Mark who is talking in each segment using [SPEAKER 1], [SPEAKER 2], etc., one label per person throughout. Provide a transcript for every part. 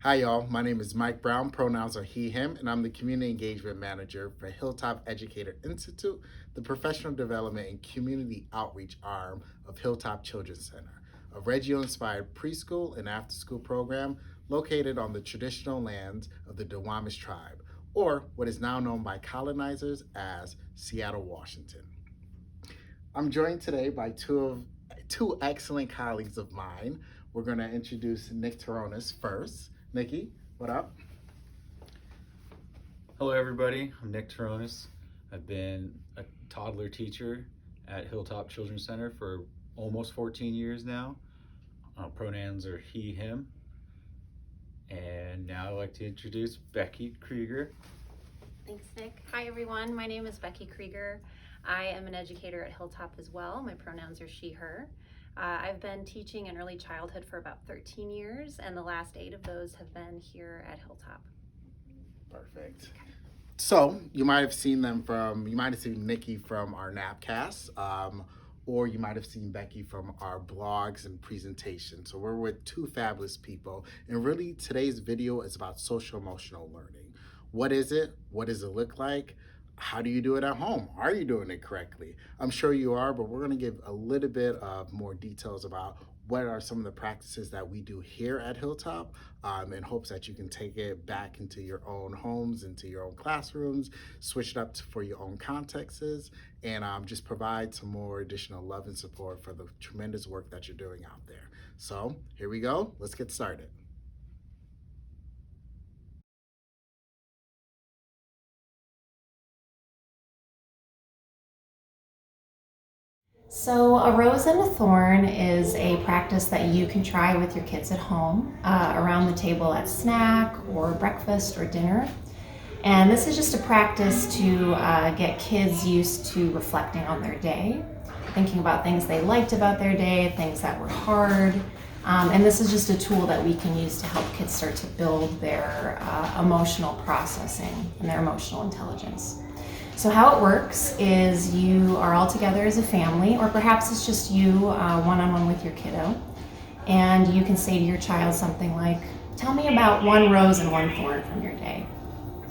[SPEAKER 1] Hi, y'all. My name is Mike Brown. Pronouns are he, him, and I'm the Community Engagement Manager for Hilltop Educator Institute, the professional development and community outreach arm of Hilltop Children's Center, a Reggio-inspired preschool and after-school program located on the traditional lands of the Duwamish tribe, or what is now known by colonizers as Seattle, Washington. I'm joined today by two excellent colleagues of mine. We're going to introduce Nick Toronis first. Nikki, what up?
[SPEAKER 2] Hello everybody, I'm Nick Toronis. I've been a toddler teacher at Hilltop Children's Center for almost 14 years now. Pronouns are he, him. And now I'd like to introduce Becky Krieger.
[SPEAKER 3] Thanks, Nick. Hi everyone, my name is Becky Krieger. I am an educator at Hilltop as well. My pronouns are she, her. I've been teaching in early childhood for about 13 years, and the last 8 of those have been here at Hilltop.
[SPEAKER 1] Perfect. So you might have seen Nikki from our Napcast, or you might have seen Becky from our blogs and presentations. So we're with two fabulous people, and really today's video is about social emotional learning. What is it? What does it look like? How do you do it at home? Are you doing it correctly? I'm sure you are, but we're going to give a little bit of more details about what are some of the practices that we do here at Hilltop, in hopes that you can take it back into your own homes, into your own classrooms, switch it up for your own contexts, and just provide some more additional love and support for the tremendous work that you're doing out there. So here we go. Let's get started.
[SPEAKER 3] So a rose and a thorn is a practice that you can try with your kids at home, around the table at snack or breakfast or dinner. And this is just a practice to get kids used to reflecting on their day, thinking about things they liked about their day, things that were hard. And this is just a tool that we can use to help kids start to build their emotional processing and their emotional intelligence. So how it works is you are all together as a family, or perhaps it's just you one-on-one with your kiddo, and you can say to your child something like, tell me about one rose and one thorn from your day.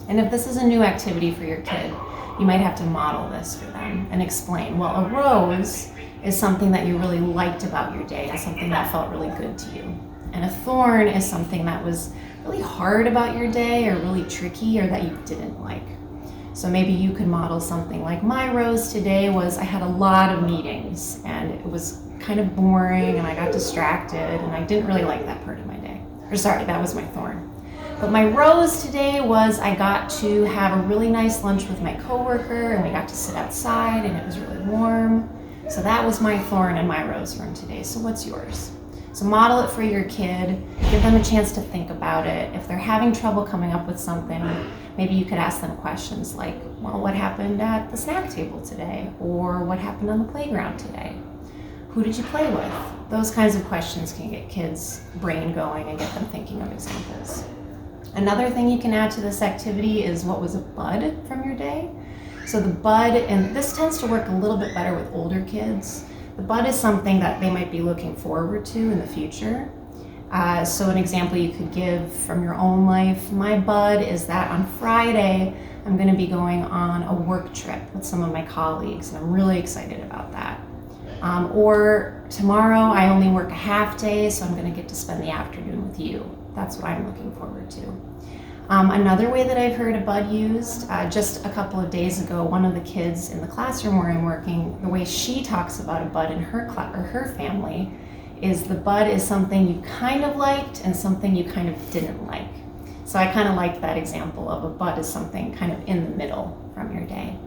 [SPEAKER 3] And if this is a new activity for your kid, you might have to model this for them and explain, well, a rose is something that you really liked about your day and something that felt really good to you. And a thorn is something that was really hard about your day or really tricky or that you didn't like. So maybe you could model something like, my rose today was I had a lot of meetings and it was kind of boring and I got distracted and I didn't really like that part of my day. Or sorry, that was my thorn. But my rose today was I got to have a really nice lunch with my coworker and we got to sit outside and it was really warm. So that was my thorn and my rose from today. So what's yours? So model it for your kid, give them a chance to think about it. If they're having trouble coming up with something, maybe you could ask them questions like, well, what happened at the snack table today? Or what happened on the playground today? Who did you play with? Those kinds of questions can get kids' brain going and get them thinking of examples. Another thing you can add to this activity is what was a bud from your day. So the bud, and this tends to work a little bit better with older kids. The bud is something that they might be looking forward to in the future. So an example you could give from your own life, my bud is that on Friday, I'm going to be going on a work trip with some of my colleagues, and I'm really excited about that. Or tomorrow, I only work a half day, so I'm going to get to spend the afternoon with you. That's what I'm looking forward to. Another way that I've heard a bud used, just a couple of days ago, one of the kids in the classroom where I'm working, the way she talks about a bud in her family is the bud is something you kind of liked and something you kind of didn't like. So I kind of liked that example of a bud is something kind of in the middle from your day.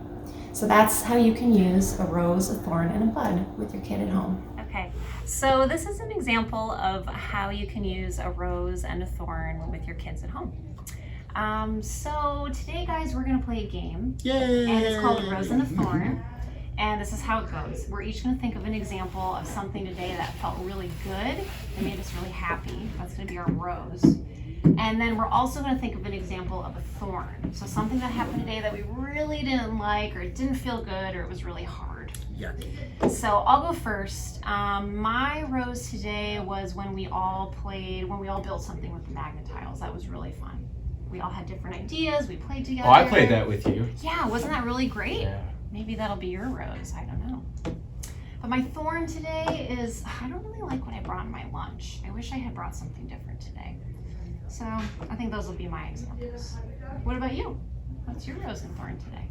[SPEAKER 3] So that's how you can use a rose, a thorn, and a bud with your kid at home. Okay, so this is an example of how you can use a rose and a thorn with your kids at home. So today, guys, we're gonna play a game.
[SPEAKER 1] Yay!
[SPEAKER 3] And it's called a rose and a thorn. And this is how it goes. We're each gonna think of an example of something today that felt really good and made us really happy. That's gonna be our rose. And then we're also gonna think of an example of a thorn. So something that happened today that we really didn't like, or it didn't feel good, or it was really hard.
[SPEAKER 1] yucky.
[SPEAKER 3] So I'll go first. My rose today was when we all built something with the magnet tiles. That was really fun. We all had different ideas. We played together.
[SPEAKER 2] Oh, I played that with you.
[SPEAKER 3] Yeah, wasn't that really great?
[SPEAKER 2] Yeah.
[SPEAKER 3] Maybe that'll be your rose. I don't know. But my thorn today is, I don't really like what I brought in my lunch. I wish I had brought something different today. So I think those will be my examples. What about you? What's your rose and thorn today?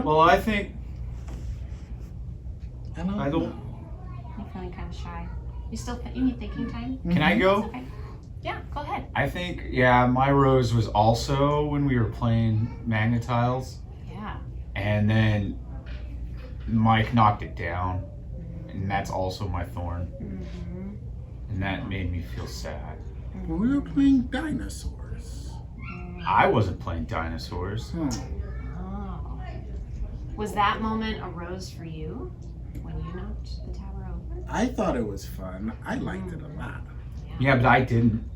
[SPEAKER 2] Well, I think
[SPEAKER 1] I don't
[SPEAKER 2] I don't.
[SPEAKER 1] know.
[SPEAKER 3] I'm feeling kind of shy. You need thinking time?
[SPEAKER 2] Can I go?
[SPEAKER 3] That's okay. Yeah, go ahead.
[SPEAKER 2] I think, yeah, my rose was also when we were playing magnet tiles,
[SPEAKER 3] Yeah.
[SPEAKER 2] and then Mike knocked it down, and that's also my thorn,
[SPEAKER 3] Mm-hmm.
[SPEAKER 2] and that made me feel sad.
[SPEAKER 1] Well, we were playing dinosaurs.
[SPEAKER 2] I wasn't playing dinosaurs.
[SPEAKER 1] Hmm.
[SPEAKER 3] Oh. Was that moment a rose for you when you knocked the tower over?
[SPEAKER 1] I thought it was fun. I liked it a lot.
[SPEAKER 2] Yeah, but I didn't.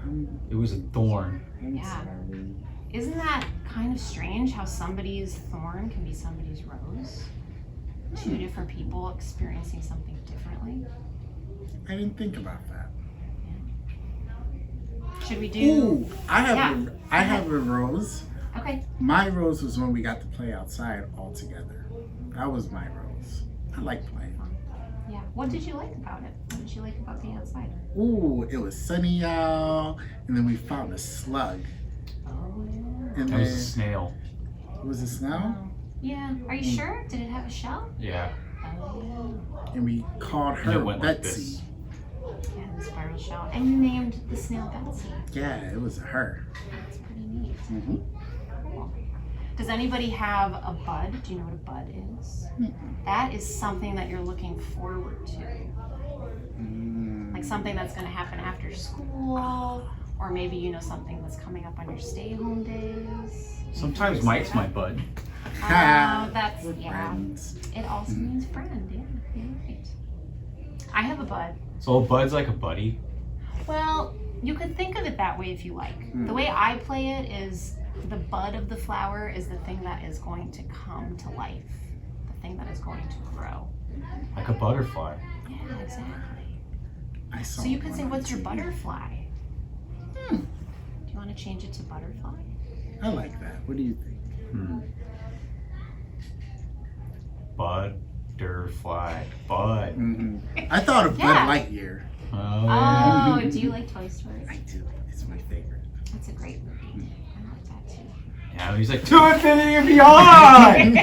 [SPEAKER 1] I'm
[SPEAKER 2] It was a thorn.
[SPEAKER 3] Yeah.
[SPEAKER 1] sorry.
[SPEAKER 3] Isn't that kind of strange how somebody's thorn can be somebody's rose? Two different people experiencing something differently.
[SPEAKER 1] I didn't think about that.
[SPEAKER 3] Should we do?
[SPEAKER 1] Ooh, I
[SPEAKER 3] Yeah.
[SPEAKER 1] have a rose.
[SPEAKER 3] Okay.
[SPEAKER 1] My rose was when we got to play outside all together. That was my rose. I like playing.
[SPEAKER 3] Yeah. What did you like about it? What did you like about being outside?
[SPEAKER 1] Ooh, it was sunny out, and then we found a slug.
[SPEAKER 3] Oh
[SPEAKER 1] And
[SPEAKER 2] That was a
[SPEAKER 1] then
[SPEAKER 2] snail.
[SPEAKER 1] was it snow?
[SPEAKER 3] yeah. Are you sure? Did it have a shell?
[SPEAKER 2] Yeah.
[SPEAKER 3] Oh yeah.
[SPEAKER 1] And we called
[SPEAKER 2] And it
[SPEAKER 1] her
[SPEAKER 2] went like
[SPEAKER 1] Betsy.
[SPEAKER 2] this.
[SPEAKER 3] Yeah, the spiral shell. And you named the snail Betsy.
[SPEAKER 1] Yeah, it was her.
[SPEAKER 3] That's pretty neat.
[SPEAKER 1] Mm-hmm.
[SPEAKER 3] Cool. Does anybody have a bud? Do you know what a bud is? That is something that you're looking forward to. Like something that's going to happen after school, or maybe you know something that's coming up on your stay-home days.
[SPEAKER 2] Sometimes Mike's my bud.
[SPEAKER 3] Oh, that's,
[SPEAKER 1] We're
[SPEAKER 3] yeah.
[SPEAKER 1] friends.
[SPEAKER 3] It also means friend, yeah. You're right. I have a bud.
[SPEAKER 2] So a bud's like a buddy.
[SPEAKER 3] Well, you could think of it that way if you like. The way I play it is the bud of the flower is the thing that is going to come to life, the thing that is going to grow.
[SPEAKER 2] Like a butterfly.
[SPEAKER 3] Yeah, exactly.
[SPEAKER 1] I saw
[SPEAKER 3] So you could
[SPEAKER 1] one
[SPEAKER 3] say,
[SPEAKER 1] on
[SPEAKER 3] what's your
[SPEAKER 1] TV.
[SPEAKER 3] butterfly? Do you want to change it to butterfly?
[SPEAKER 1] I like that. What do you think?
[SPEAKER 2] Butterfly. Bud.
[SPEAKER 1] I thought of
[SPEAKER 3] Yeah.
[SPEAKER 1] Bud Lightyear.
[SPEAKER 2] Oh, yeah.
[SPEAKER 3] Oh, do you like Toy Story?
[SPEAKER 1] I do. It's my favorite.
[SPEAKER 3] That's a great movie. I like that too.
[SPEAKER 2] Yeah, he's like, to infinity and beyond!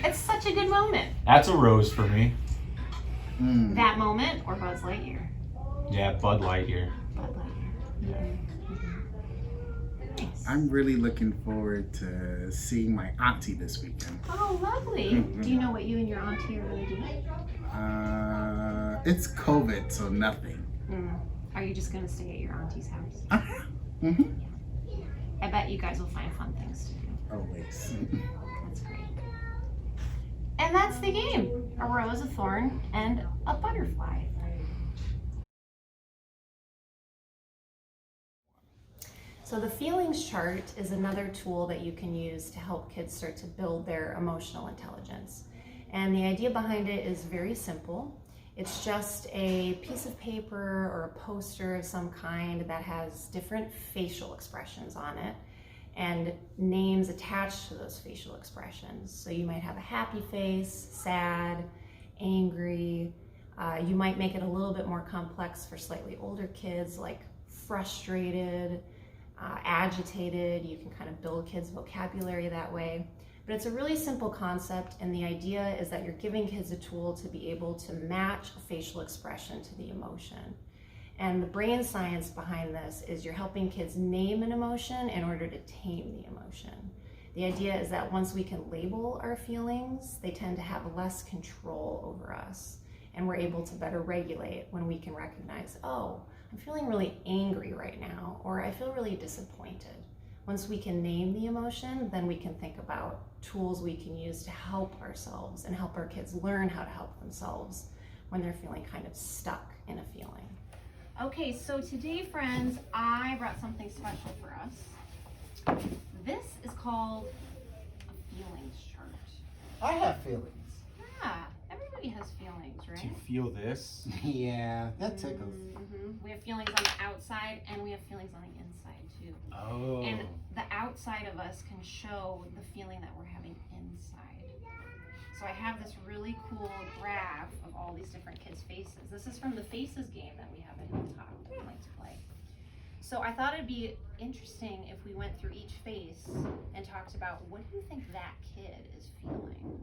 [SPEAKER 3] It's such a good moment.
[SPEAKER 2] That's a rose for me.
[SPEAKER 3] That moment or Buzz Lightyear?
[SPEAKER 2] Yeah, Bud Lightyear.
[SPEAKER 3] Bud Lightyear. Nice.
[SPEAKER 1] I'm really looking forward to seeing my auntie this weekend.
[SPEAKER 3] Oh, lovely. Do you know what you and your auntie are going to do?
[SPEAKER 1] It's COVID, so nothing.
[SPEAKER 3] Are you just going to stay at your auntie's house?
[SPEAKER 1] Mm-hmm.
[SPEAKER 3] I bet you guys will find fun things to do.
[SPEAKER 1] Always.
[SPEAKER 3] That's great. And that's the game. A rose, a thorn, and a butterfly. So the feelings chart is another tool that you can use to help kids start to build their emotional intelligence. And the idea behind it is very simple. It's just a piece of paper or a poster of some kind that has different facial expressions on it and names attached to those facial expressions. So you might have a happy face, sad, angry. You might make it a little bit more complex for slightly older kids, like frustrated, agitated. You can kind of build kids' vocabulary that way. But it's a really simple concept, and the idea is that you're giving kids a tool to be able to match a facial expression to the emotion. And the brain science behind this is you're helping kids name an emotion in order to tame the emotion. The idea is that once we can label our feelings, they tend to have less control over us, and we're able to better regulate when we can recognize, oh, I'm feeling really angry right now, or I feel really disappointed. Once we can name the emotion, then we can think about tools we can use to help ourselves and help our kids learn how to help themselves when they're feeling kind of stuck in a feeling. Okay, so today, friends, I brought something special for us. This is called a feelings chart.
[SPEAKER 1] I have feelings.
[SPEAKER 3] Yeah, everybody has feelings, right?
[SPEAKER 2] Do you feel this?
[SPEAKER 1] Yeah, that tickles.
[SPEAKER 3] We have feelings on the outside and we have feelings on the inside too.
[SPEAKER 2] Oh.
[SPEAKER 3] And the outside of us can show the feeling that we're having inside. So I have this really cool graph of all these different kids' faces. This is from the Faces game that we have at Hilltop that we like to play. So I thought it'd be interesting if we went through each face and talked about what do you think that kid is feeling?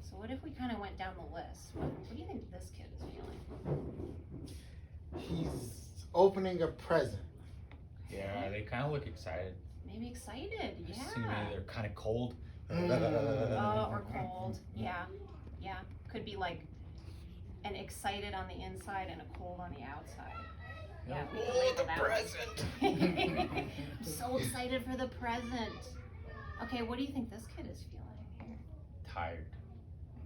[SPEAKER 3] So what if we kind of went down the list? What do you think this kid is feeling?
[SPEAKER 1] He's opening a present.
[SPEAKER 2] Yeah, they kind of look excited.
[SPEAKER 3] Maybe excited, yeah.
[SPEAKER 2] Maybe they're kind of cold.
[SPEAKER 3] Or cold, yeah. Could be like an excited on the inside and a cold on the outside. Yeah, we can label that present. I'm so excited for the present. Okay, what do you think this kid is feeling here?
[SPEAKER 2] Tired.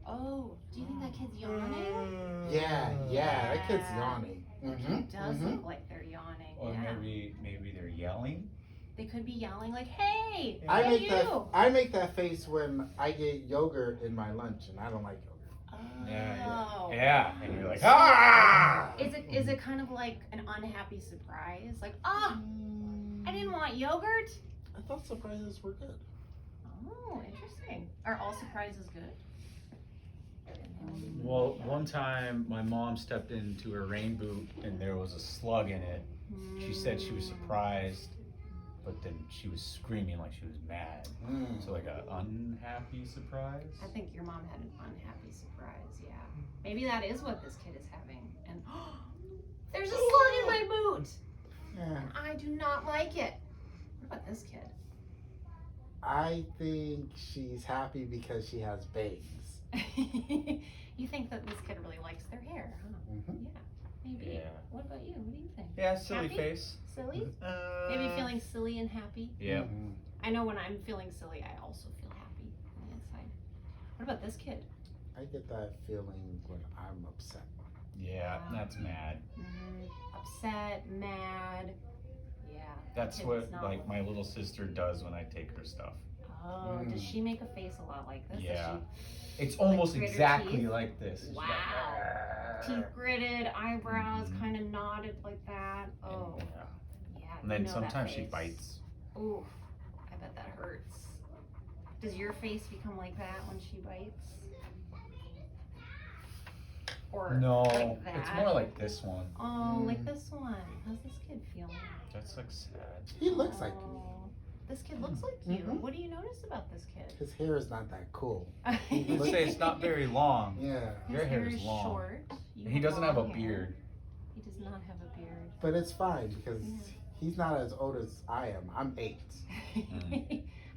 [SPEAKER 3] Oh, do you think that kid's yawning?
[SPEAKER 1] Yeah, that kid's yawning.
[SPEAKER 3] It does look like they're yawning.
[SPEAKER 2] Or
[SPEAKER 3] yeah.
[SPEAKER 2] maybe they're yelling.
[SPEAKER 3] They could be yelling like, "Hey,
[SPEAKER 1] I
[SPEAKER 3] hey
[SPEAKER 1] make
[SPEAKER 3] you!"
[SPEAKER 1] I make that face when I get yogurt in my lunch, and I don't like yogurt.
[SPEAKER 3] Oh.
[SPEAKER 2] Yeah. And you're like, ah!
[SPEAKER 3] Is it kind of like an unhappy surprise? Like, I didn't want yogurt.
[SPEAKER 1] I thought surprises were good.
[SPEAKER 3] Oh, interesting. Are all surprises good?
[SPEAKER 2] Well, one time my mom stepped into her rain boot and there was a slug in it. She said she was surprised, but then she was screaming like she was mad. So like an unhappy surprise?
[SPEAKER 3] I think your mom had an unhappy surprise, yeah. Maybe that is what this kid is having. And there's a slug in my boot!
[SPEAKER 1] Yeah.
[SPEAKER 3] And I do not like it. What about this kid?
[SPEAKER 1] I think she's happy because she has bangs.
[SPEAKER 3] You think that this kid really likes their hair, huh? Yeah, maybe.
[SPEAKER 2] Yeah.
[SPEAKER 3] What about you? What do you think?
[SPEAKER 2] Yeah, silly
[SPEAKER 3] Happy?
[SPEAKER 2] face.
[SPEAKER 3] Silly? Maybe feeling silly and happy?
[SPEAKER 2] Yeah.
[SPEAKER 3] I know when I'm feeling silly, I also feel happy on the inside. What about this kid?
[SPEAKER 1] I get that feeling when I'm upset.
[SPEAKER 2] Yeah, that's mad.
[SPEAKER 3] Upset, mad. Yeah.
[SPEAKER 2] That's
[SPEAKER 3] kid
[SPEAKER 2] what
[SPEAKER 3] does not
[SPEAKER 2] like
[SPEAKER 3] look-
[SPEAKER 2] my little sister does when I take her stuff.
[SPEAKER 3] Oh, does she make a face a lot like this? Does
[SPEAKER 2] Yeah.
[SPEAKER 3] she-
[SPEAKER 2] It's almost
[SPEAKER 3] grit her
[SPEAKER 2] exactly
[SPEAKER 3] teeth?
[SPEAKER 2] like this. She's like,
[SPEAKER 3] Wow. Teeth gritted, eyebrows kind of knotted like that. Oh,
[SPEAKER 2] Yeah.
[SPEAKER 3] yeah.
[SPEAKER 2] And then
[SPEAKER 3] you know that
[SPEAKER 2] sometimes she
[SPEAKER 3] face.
[SPEAKER 2] bites.
[SPEAKER 3] Oof, I bet that hurts. Does your face become like that when she bites? Or
[SPEAKER 2] No,
[SPEAKER 3] like that?
[SPEAKER 2] it's more like this one.
[SPEAKER 3] Oh, like this one. How's this kid feeling?
[SPEAKER 2] That's like sad.
[SPEAKER 1] He looks like me.
[SPEAKER 3] Oh, this kid looks like you. What do you notice about this kid?
[SPEAKER 1] His hair is not that cool.
[SPEAKER 2] You would say it's not very long.
[SPEAKER 1] Yeah.
[SPEAKER 2] Your
[SPEAKER 3] His
[SPEAKER 2] hair is long.
[SPEAKER 3] short. You
[SPEAKER 2] And he doesn't have a
[SPEAKER 3] long hair.
[SPEAKER 2] beard.
[SPEAKER 3] He does not have a beard.
[SPEAKER 1] But it's fine because he's not as old as I am. I'm 8.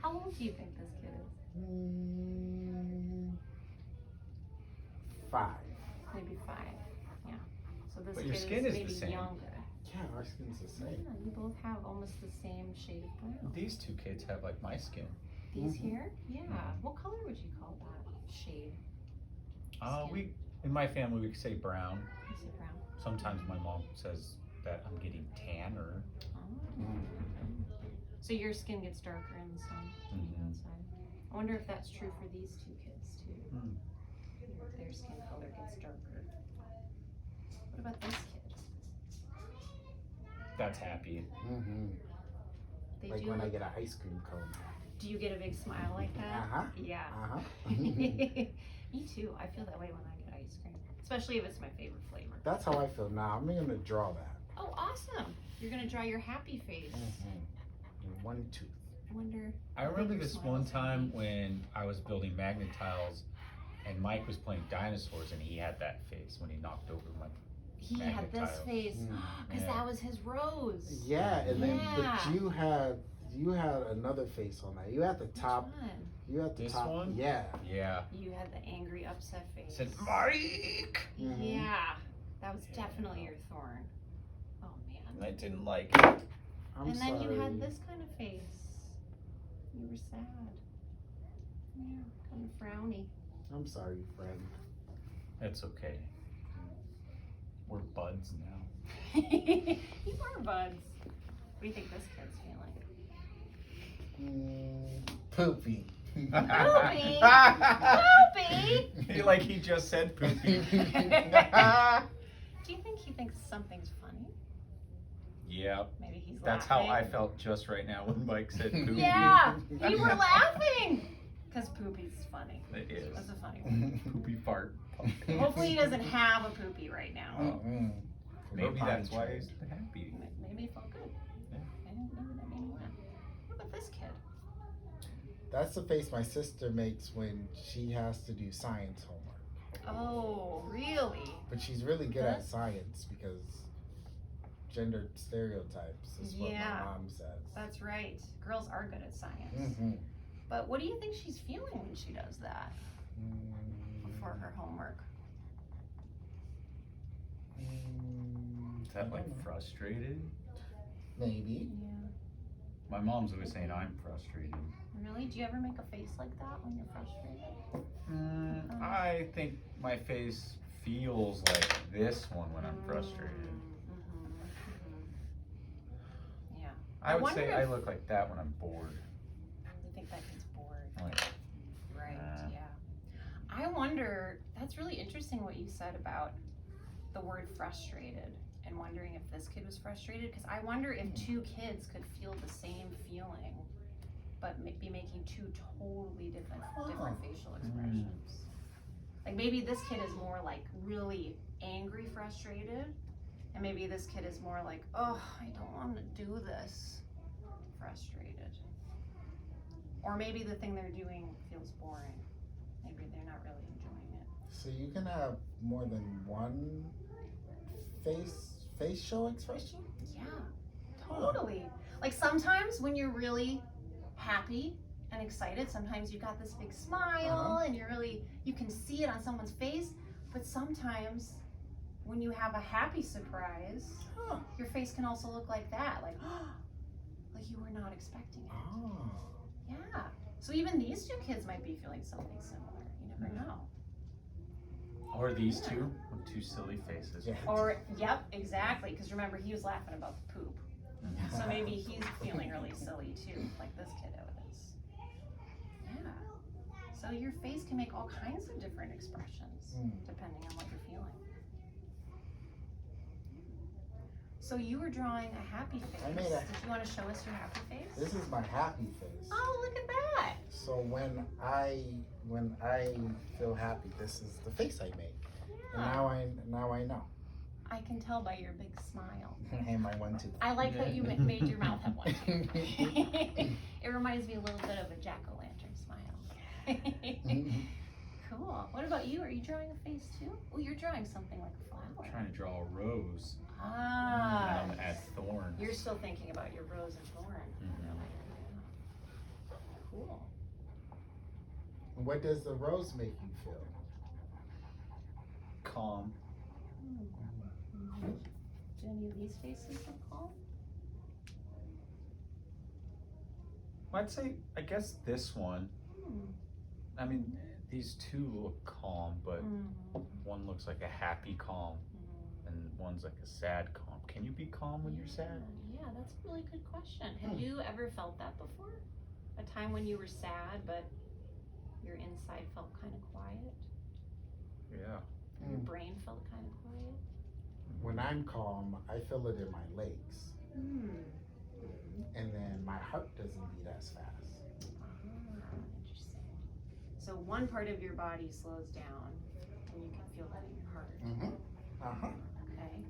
[SPEAKER 3] How old do you think this kid is?
[SPEAKER 1] 5.
[SPEAKER 3] Maybe 5. Yeah. So this
[SPEAKER 2] But
[SPEAKER 3] kid
[SPEAKER 2] your skin is the
[SPEAKER 3] maybe
[SPEAKER 2] same.
[SPEAKER 3] younger.
[SPEAKER 1] Yeah, our skin's the
[SPEAKER 3] Yeah,
[SPEAKER 1] same.
[SPEAKER 3] you both have almost the same shade of brown.
[SPEAKER 2] These two kids have like my skin.
[SPEAKER 3] These here? Yeah. What color would you call that shade?
[SPEAKER 2] We in my family we say brown.
[SPEAKER 3] You say brown.
[SPEAKER 2] Sometimes my mom says that I'm getting tanner.
[SPEAKER 3] Oh. So your skin gets darker in the sun on the outside. I wonder if that's true for these two kids too. Their skin color gets darker. What about this kid?
[SPEAKER 2] That's happy.
[SPEAKER 3] They
[SPEAKER 1] Like
[SPEAKER 3] do
[SPEAKER 1] when I
[SPEAKER 3] look-
[SPEAKER 1] get an ice cream cone.
[SPEAKER 3] Do you get a big smile like that? Yeah. Me too. I feel that way when I get ice cream, especially if it's my favorite flavor.
[SPEAKER 1] That's how I feel now. I'm gonna draw that.
[SPEAKER 3] Oh, awesome! You're gonna draw your happy face.
[SPEAKER 1] And 1 tooth.
[SPEAKER 3] I wonder.
[SPEAKER 2] I remember this one time when I was building magnet tiles and Mike was playing dinosaurs and he had that face when he knocked over my
[SPEAKER 3] He
[SPEAKER 2] magnet
[SPEAKER 3] had this
[SPEAKER 2] tile.
[SPEAKER 3] face because
[SPEAKER 2] Yeah.
[SPEAKER 3] that was his rose.
[SPEAKER 1] Yeah, and then
[SPEAKER 3] Yeah.
[SPEAKER 1] but you had another face on that. You had the top.
[SPEAKER 3] Which one?
[SPEAKER 1] You had the
[SPEAKER 2] This
[SPEAKER 1] top.
[SPEAKER 2] one?
[SPEAKER 1] Yeah.
[SPEAKER 2] Yeah.
[SPEAKER 3] You had the angry, upset face.
[SPEAKER 2] I said, Mike!
[SPEAKER 3] Yeah, that was definitely your thorn. Oh man.
[SPEAKER 2] And I didn't like it.
[SPEAKER 1] I'm
[SPEAKER 3] And
[SPEAKER 1] sorry.
[SPEAKER 3] then you had this kind of face. You were sad. Yeah, kind of frowny.
[SPEAKER 1] I'm sorry, friend.
[SPEAKER 2] It's okay. We're buds now.
[SPEAKER 3] You are buds. What do you think this kid's feeling?
[SPEAKER 1] Poopy.
[SPEAKER 3] Poopy! Poopy!
[SPEAKER 2] Like he just said poopy.
[SPEAKER 3] Do you think he thinks something's funny?
[SPEAKER 2] Yeah,
[SPEAKER 3] Maybe he's
[SPEAKER 2] that's how
[SPEAKER 3] laughing.
[SPEAKER 2] I felt just right now when Mike said poopy.
[SPEAKER 3] Yeah, we were laughing because poopy's funny.
[SPEAKER 2] It is.
[SPEAKER 3] That's a funny one.
[SPEAKER 2] Poopy fart.
[SPEAKER 3] Hopefully he doesn't have a poopy right now.
[SPEAKER 1] Mm-mm.
[SPEAKER 2] Maybe that's why he's happy.
[SPEAKER 3] Maybe it felt good.
[SPEAKER 2] Yeah.
[SPEAKER 3] Maybe that made me laugh. What about this kid?
[SPEAKER 1] That's the face my sister makes when she has to do science homework.
[SPEAKER 3] Oh, really?
[SPEAKER 1] But she's really good at science because gender stereotypes is what
[SPEAKER 3] Yeah.
[SPEAKER 1] my mom says.
[SPEAKER 3] That's right. Girls are good at science.
[SPEAKER 1] Mm-hmm.
[SPEAKER 3] But what do you think she's feeling when she does that before her homework?
[SPEAKER 2] Is that like frustrated?
[SPEAKER 1] Maybe.
[SPEAKER 3] Yeah.
[SPEAKER 2] My mom's always saying I'm frustrated.
[SPEAKER 3] Really? Do you ever make a face like that when you're frustrated?
[SPEAKER 2] I think my face feels like this one when I'm frustrated.
[SPEAKER 3] Yeah.
[SPEAKER 2] I would
[SPEAKER 3] wonder
[SPEAKER 2] say I
[SPEAKER 3] if-
[SPEAKER 2] look like that when I'm bored.
[SPEAKER 3] You think that kid's bored?
[SPEAKER 2] Like,
[SPEAKER 3] Right,
[SPEAKER 2] Yeah.
[SPEAKER 3] yeah. I wonder, that's really interesting what you said about the word frustrated and wondering if this kid was frustrated, because I wonder if two kids could feel the same feeling but be making two totally different facial expressions. Like maybe this kid is more like really angry, frustrated, and maybe this kid is more like, oh, I don't want to do this, frustrated. Or maybe the thing they're doing feels boring. Maybe they're not really enjoying it.
[SPEAKER 1] So you can have more than one facial expression?
[SPEAKER 3] Yeah, totally. Like sometimes when you're really happy and excited, sometimes you've got this big smile and you can see it on someone's face. But sometimes when you have a happy surprise, your face can also look like that, like you were not expecting it.
[SPEAKER 1] Oh.
[SPEAKER 3] Yeah. So even these two kids might be feeling something similar. You never know.
[SPEAKER 2] or these two with two silly faces.
[SPEAKER 1] Yeah.
[SPEAKER 3] Or, yep, exactly. Because remember, he was laughing about the poop. So maybe he's feeling really silly too, like this kiddo is. Yeah. So your face can make all kinds of different expressions depending on what you're feeling. So you were drawing a happy face.
[SPEAKER 1] I made
[SPEAKER 3] Did you want to show us your happy face?
[SPEAKER 1] This is my happy face.
[SPEAKER 3] Oh, look at that.
[SPEAKER 1] So when I feel happy, this is the face I make.
[SPEAKER 3] Yeah.
[SPEAKER 1] And now I know.
[SPEAKER 3] I can tell by your big smile.
[SPEAKER 1] And my 1 2.
[SPEAKER 3] I like that you made your mouth have one too. It reminds me a little bit of a jack-o'-lantern smile. Cool. What about you? Are you drawing a face too? Oh, you're drawing something like a flower.
[SPEAKER 2] I'm trying to draw a rose.
[SPEAKER 3] Ah.
[SPEAKER 2] And I'm at Thorn.
[SPEAKER 3] You're still thinking about your rose and thorn. Cool.
[SPEAKER 1] What does the rose make you feel?
[SPEAKER 2] Calm.
[SPEAKER 3] Do any of these faces look calm?
[SPEAKER 2] I'd say, I guess this one. I mean, these two look calm, but one looks like a happy calm, and one's like a sad calm. Can you be calm when you're sad?
[SPEAKER 3] Yeah, that's a really good question. Have you ever felt that before? A time when you were sad, but your inside felt kind of quiet?
[SPEAKER 2] Yeah.
[SPEAKER 3] Your brain felt kind of quiet?
[SPEAKER 1] When I'm calm, I feel it in my legs. And then my heart doesn't beat as fast.
[SPEAKER 3] Interesting. So one part of your body slows down, and you can feel that in your heart. Okay.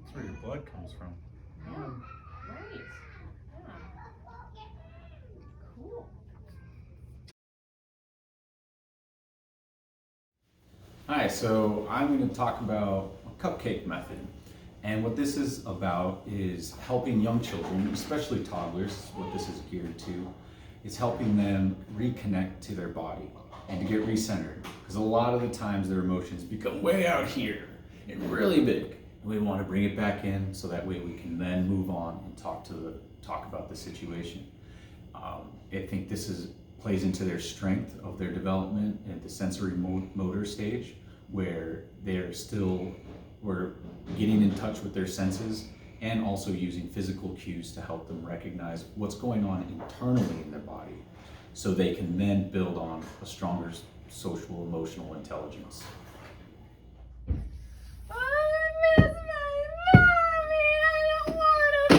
[SPEAKER 2] That's where your blood comes from.
[SPEAKER 3] Yeah. Right. Yeah. Cool.
[SPEAKER 2] Hi, so I'm going to talk about a Cupcake Method. And what this is about is helping young children, especially toddlers, what this is geared to, is helping them reconnect to their body and to get recentered. Because a lot of the times their emotions become way out here and really big. And we want to bring it back in so that way we can then move on and talk about the situation. I think this plays into their strength of their development at the sensory motor stage, where we're getting in touch with their senses and also using physical cues to help them recognize what's going on internally in their body. so they can then build on a stronger social emotional intelligence.
[SPEAKER 4] I miss my mommy. I don't want to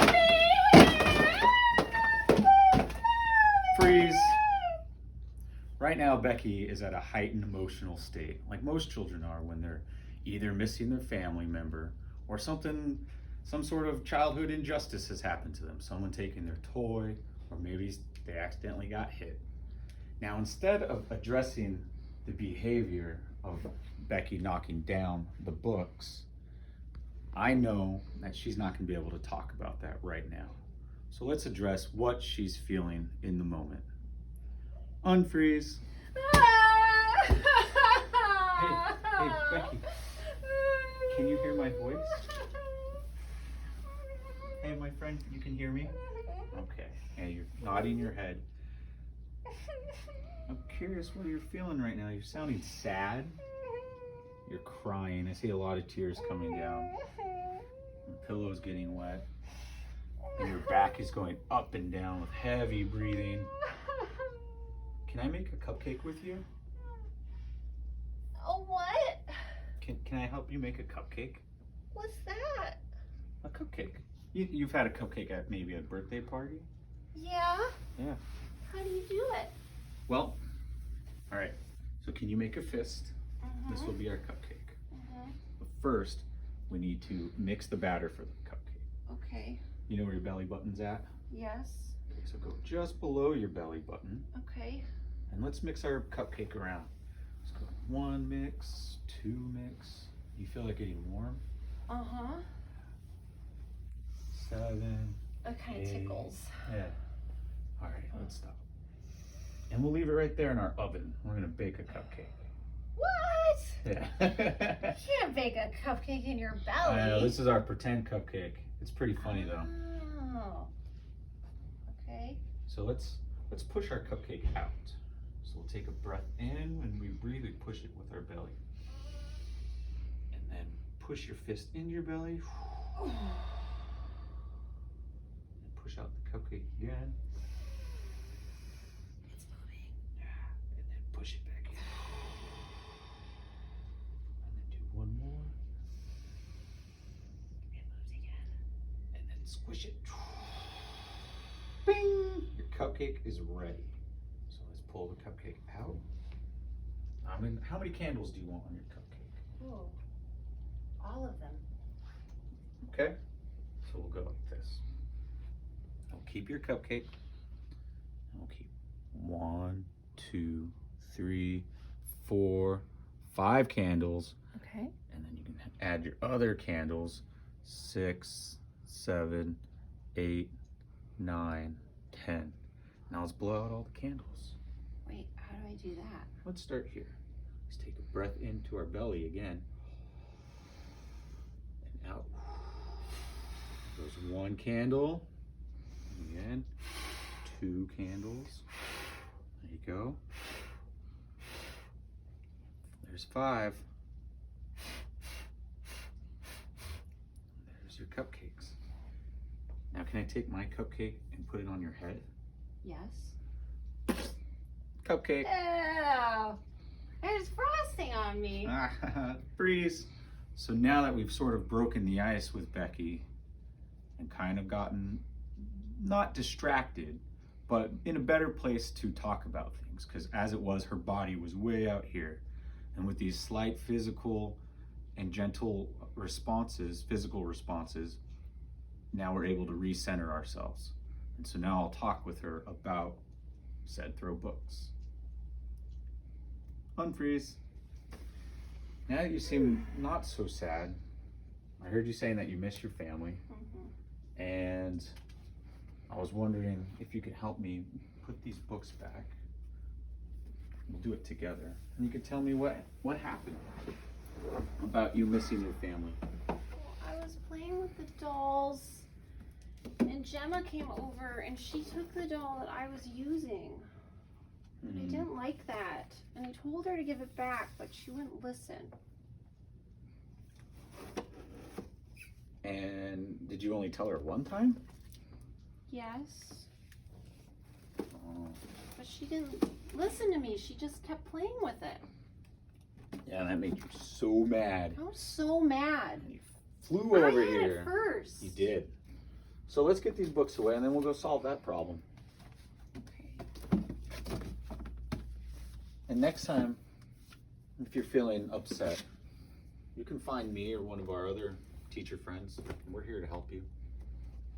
[SPEAKER 4] be here.
[SPEAKER 2] Freeze. Right now, Becky is at a heightened emotional state, like most children are when they're either missing their family member or some sort of childhood injustice has happened to them. Someone taking their toy, or maybe they accidentally got hit. Now, instead of addressing the behavior of Becky knocking down the books, I know that she's not going to be able to talk about that right now. So let's address what she's feeling in the moment. Unfreeze. Hey, Becky. Can you hear my voice? Hey, my friend, you can hear me? Okay. Hey, you're nodding your head. I'm curious what you're feeling right now. You're sounding sad. You're crying. I see a lot of tears coming down. The pillow's getting wet. And your back is going up and down with heavy breathing. Can I make a cupcake with you?
[SPEAKER 4] Oh, what?
[SPEAKER 2] Can I help you make a cupcake?
[SPEAKER 4] What's that?
[SPEAKER 2] A cupcake. You've had a cupcake at maybe a birthday party?
[SPEAKER 4] Yeah?
[SPEAKER 2] Yeah.
[SPEAKER 4] How do you do it?
[SPEAKER 2] Well, all right. So can you make a fist? This will be our cupcake. But first, we need to mix the batter for the cupcake.
[SPEAKER 4] Okay.
[SPEAKER 2] You know where your belly button's at?
[SPEAKER 4] Yes.
[SPEAKER 2] Okay, so go just below your belly button.
[SPEAKER 4] Okay.
[SPEAKER 2] And let's mix our cupcake around. Let's go 1 mix, 2 mix. You feel like getting warm? 7.
[SPEAKER 4] It kind of
[SPEAKER 2] 8.
[SPEAKER 4] tickles.
[SPEAKER 2] Yeah. All right, let's stop. And we'll leave it right there in our oven. We're gonna bake a cupcake.
[SPEAKER 4] What?
[SPEAKER 2] Yeah.
[SPEAKER 4] You can't bake a cupcake in your belly.
[SPEAKER 2] I know, this is our pretend cupcake. It's pretty funny though.
[SPEAKER 4] Oh. Okay.
[SPEAKER 2] So let's push our cupcake out. So we'll take a breath in. When we breathe, we push it with our belly. And then push your fist into your belly. And push out the cupcake again.
[SPEAKER 4] It's moving.
[SPEAKER 2] Yeah. And then push it back in. And then do one more.
[SPEAKER 4] It moves again.
[SPEAKER 2] And then squish it. Bing! Your cupcake is ready. So let's pull the cupcake out. I mean, how many candles do you want on your cupcake?
[SPEAKER 4] Oh. All of them.
[SPEAKER 2] Okay. So we'll go like this. I'll keep your cupcake. I'll keep 1, 2, 3, 4, 5 candles.
[SPEAKER 4] Okay.
[SPEAKER 2] And then you can add your other candles. 6, 7, 8, 9, 10. Now let's blow out all the candles.
[SPEAKER 4] Wait, how do I do that?
[SPEAKER 2] Let's start here. Let's take a breath into our belly again. And out. Goes 1 candle. Again. 2 candles. There you go. There's 5. There's your cupcakes. Now can I take my cupcake and put it on your head?
[SPEAKER 4] Yes.
[SPEAKER 2] Cupcake.
[SPEAKER 4] Ew. There's frosting on me.
[SPEAKER 2] Freeze. So now that we've sort of broken the ice with Becky and kind of gotten not distracted, but in a better place to talk about things, because as it was, her body was way out here. And with these slight physical and gentle responses, physical responses, now we're able to recenter ourselves. And so now I'll talk with her about said throw books. Unfreeze. Now that you seem not so sad, I heard you saying that you miss your family. And I was wondering if you could help me put these books back. We'll do it together. And you could tell me what happened about you missing your family.
[SPEAKER 4] I was playing with the dolls, and Gemma came over and she took the doll that I was using. And I didn't like that. And I told her to give it back, but she wouldn't listen.
[SPEAKER 2] And did you only tell her one time?
[SPEAKER 4] Yes.
[SPEAKER 2] Oh.
[SPEAKER 4] but she didn't listen to me. She just kept playing with it.
[SPEAKER 2] Yeah, that made you so mad.
[SPEAKER 4] I was so mad.
[SPEAKER 2] You flew over
[SPEAKER 4] I had
[SPEAKER 2] here.
[SPEAKER 4] it first.
[SPEAKER 2] You did. So let's get these books away and then we'll go solve that problem. And next time, if you're feeling upset, you can find me or one of our other teacher friends, and we're here to help you.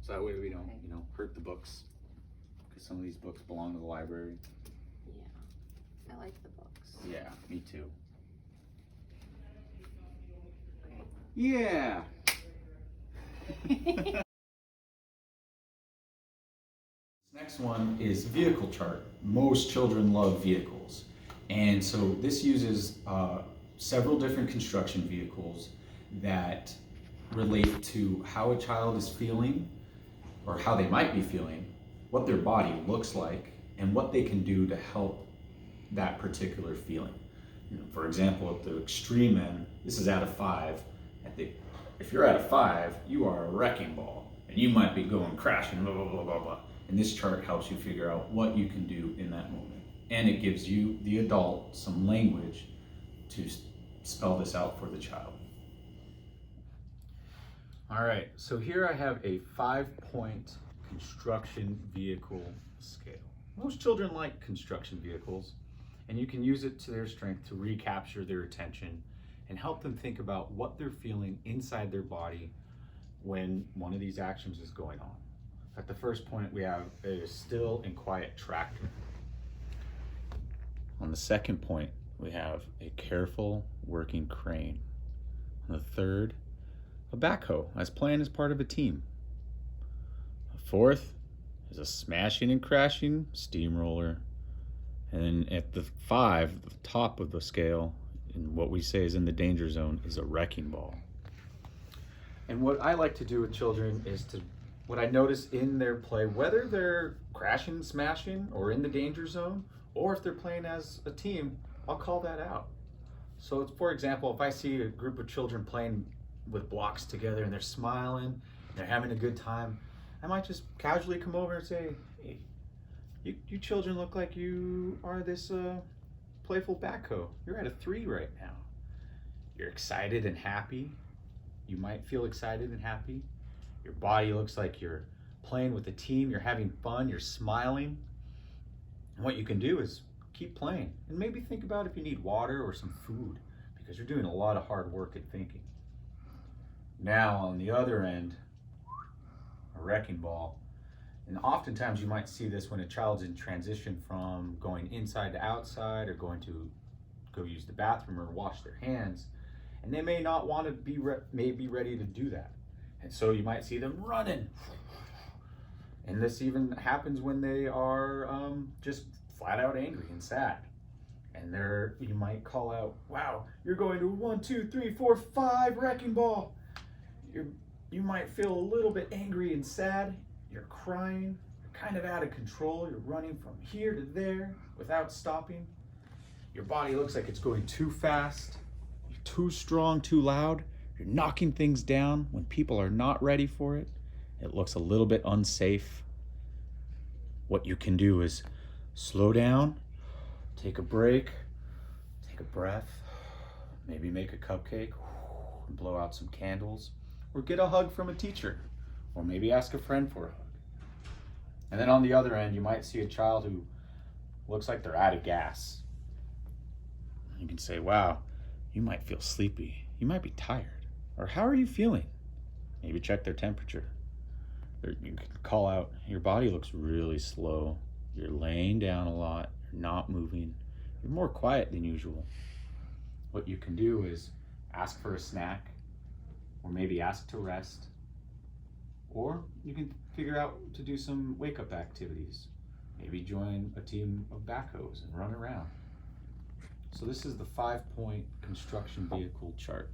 [SPEAKER 2] So that way we don't, hurt the books. Because some of these books belong to the library.
[SPEAKER 4] Yeah, I like the books.
[SPEAKER 2] Yeah, me too. Yeah. Next one is vehicle chart. Most children love vehicles. And so this uses several different construction vehicles that relate to how a child is feeling or how they might be feeling, what their body looks like, and what they can do to help that particular feeling. For example, at the extreme end, this is out of 5. If you're at a 5, you are a wrecking ball, and you might be going crashing, blah, blah, blah, blah, blah. And this chart helps you figure out what you can do in that moment. And it gives you, the adult, some language to spell this out for the child. All right, so here I have a 5-point construction vehicle scale. Most children like construction vehicles, and you can use it to their strength to recapture their attention and help them think about what they're feeling inside their body when one of these actions is going on. At the first point, we have a still and quiet tractor. On the second point, we have a careful working crane. On the third, a backhoe as planned as part of a team. The fourth is a smashing and crashing steamroller. And then at the 5, the top of the scale, and what we say is in the danger zone, is a wrecking ball. And what I like to do with children is what I notice in their play, whether they're crashing, smashing, or in the danger zone, or if they're playing as a team, I'll call that out. So for example, if I see a group of children playing with blocks together and they're smiling, and they're having a good time, I might just casually come over and say, hey, you children look like you are this playful backhoe. You're at a 3 right now. You're excited and happy. You might feel excited and happy. Your body looks like you're playing with the team. You're having fun. You're smiling. And what you can do is keep playing and maybe think about if you need water or some food, because you're doing a lot of hard work at thinking. Now on the other end, a wrecking ball. And oftentimes you might see this when a child's in transition from going inside to outside or going to go use the bathroom or wash their hands. And they may not want to be ready to do that. And so you might see them running. And this even happens when they are just flat out angry and sad. And you might call out, wow, you're going to 1, 2, 3, 4, 5 wrecking ball. You might feel a little bit angry and sad. You're crying, you're kind of out of control. You're running from here to there without stopping. Your body looks like it's going too fast. You're too strong, too loud. You're knocking things down when people are not ready for it. It looks a little bit unsafe. What you can do is slow down, take a break, take a breath, maybe make a cupcake, and blow out some candles, or get a hug from a teacher, or maybe ask a friend for a hug. And then on the other end, you might see a child who looks like they're out of gas. You can say, wow, you might feel sleepy. You might be tired. Or how are you feeling? Maybe check their temperature. Or you can call out, your body looks really slow. You're laying down a lot. You're not moving. You're more quiet than usual. What you can do is ask for a snack, or maybe ask to rest. Or you can figure out to do some wake-up activities. Maybe join a team of backhoes and run around. So this is the 5-point construction vehicle chart.